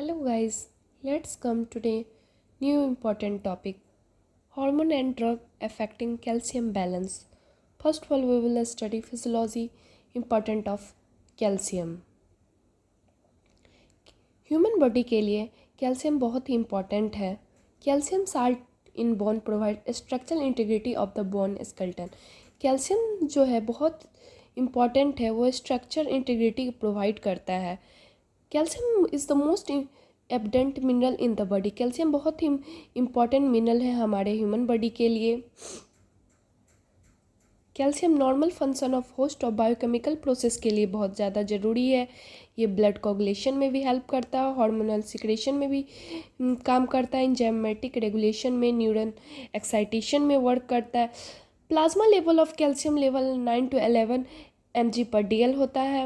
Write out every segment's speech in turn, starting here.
Hello guys, let's come today new important topic hormone and drug affecting calcium balance. First of all we will study physiology important of calcium. Human body के लिए calcium बहुत ही important है. Calcium salt in bone provide structural integrity of the bone skeleton. Calcium जो है बहुत important है, वो structure integrity provide करता है. Calcium is the most evident mineral in the body. Calcium बहुत ही इम्पॉर्टेंट मिनरल है हमारे ह्यूमन बॉडी के लिए. Calcium normal function of host of biochemical process के लिए बहुत ज़्यादा ज़रूरी है. ये ब्लड कोगुलेशन में भी हेल्प करता है, हार्मोनल सिक्रेशन में भी काम करता है, एंजाइमेटिक रेगुलेशन में, न्यूरल एक्साइटेशन में वर्क करता है. Plasma level of calcium level 9 to 11 mg/dl होता है.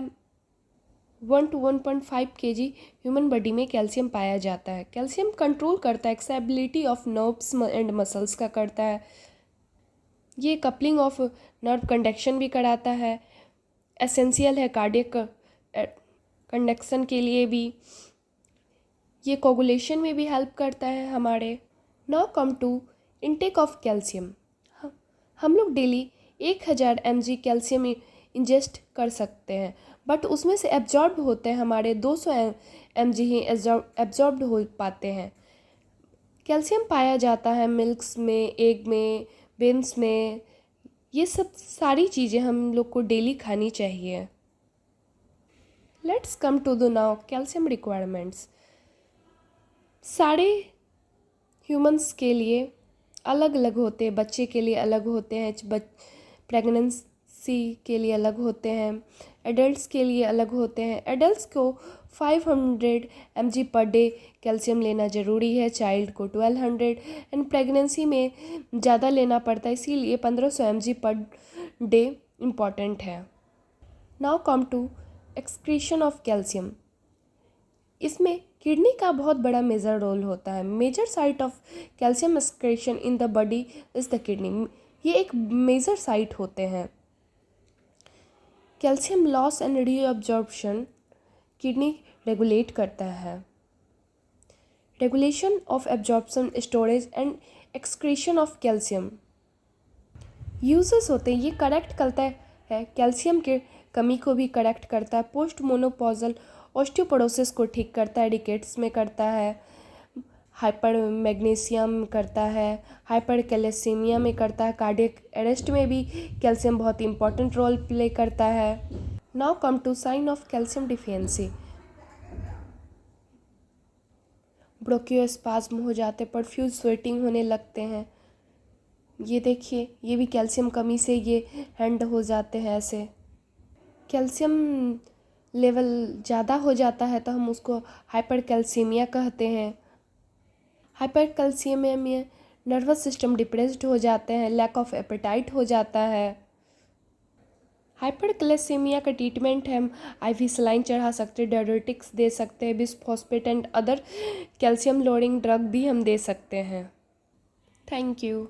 1 to 1.5 kg ह्यूमन बॉडी में कैल्शियम पाया जाता है. कैल्शियम कंट्रोल करता है एक्साइबिलिटी ऑफ नर्व्स एंड मसल्स का करता है. ये कपलिंग ऑफ नर्व कंडक्शन भी कराता है. एसेंशियल है कार्डियक कंडक्शन के लिए भी. ये कोगुलेशन में भी हेल्प करता है हमारे. Now come to intake of calcium. हम लोग डेली 1000 mg कैल्शियम इंजेस्ट कर सकते हैं, बट उसमें से एब्जॉर्ब होते हैं हमारे 200 mg ही एब्जॉर्ब हो पाते हैं. कैल्शियम पाया जाता है मिल्क्स में, एग में, बीन्स में. ये सब सारी चीज़ें हम लोग को डेली खानी चाहिए. Let's come to the now calcium requirements. सारे ह्यूमंस के लिए अलग अलग होते हैं. बच्चे के लिए अलग होते हैं, प्रेगनेंसी के लिए अलग होते हैं, एडल्ट्स के लिए अलग होते हैं. एडल्ट्स को 500 mg/day कैल्शियम लेना ज़रूरी है, चाइल्ड को 1200 एंड प्रेगनेंसी में ज़्यादा लेना पड़ता है, इसीलिए 1500 mg/day इम्पॉर्टेंट है. Now come to excretion of calcium. इसमें किडनी का बहुत बड़ा मेजर रोल होता है. Major site of calcium excretion in the body is the kidney. ये एक मेजर साइट होते हैं. Calcium loss and reabsorption kidney regulate करता है. Regulation of absorption, storage and excretion of calcium uses होते हैं. ये करेक्ट करता है कैल्शियम के कमी को भी करेक्ट करता है. पोस्ट मोनोपॉजल ऑस्टियोपोरोसिस को ठीक करता है, रिकेट्स में करता है, हाइपर मैग्नीशियम करता है, हाइपर कैल्शियमिया में करता है, कार्डियक अरेस्ट में भी कैल्शियम बहुत इंपॉर्टेंट रोल प्ले करता है. Now come to sign of calcium deficiency. Bronchospasm हो जाते, परफ्यूज स्वेटिंग होने लगते हैं. ये देखिए, ये भी कैल्शियम कमी से ये हैंड हो जाते हैं. ऐसे कैल्शियम लेवल ज़्यादा हो जाता है तो हम उसको हाइपर कैल्सीमिया कहते हैं. हाइपर कैल्सीमिया में नर्वस सिस्टम डिप्रेस्ड हो जाते हैं, लैक ऑफ एपेटाइट हो जाता है. हाइपर कैल्सीमिया का ट्रीटमेंट हम IV सलाइन चढ़ा सकते हैं, डायरेटिक्स दे सकते हैं, bisphosphonate and other calcium lowering drug भी हम दे सकते हैं. Thank you.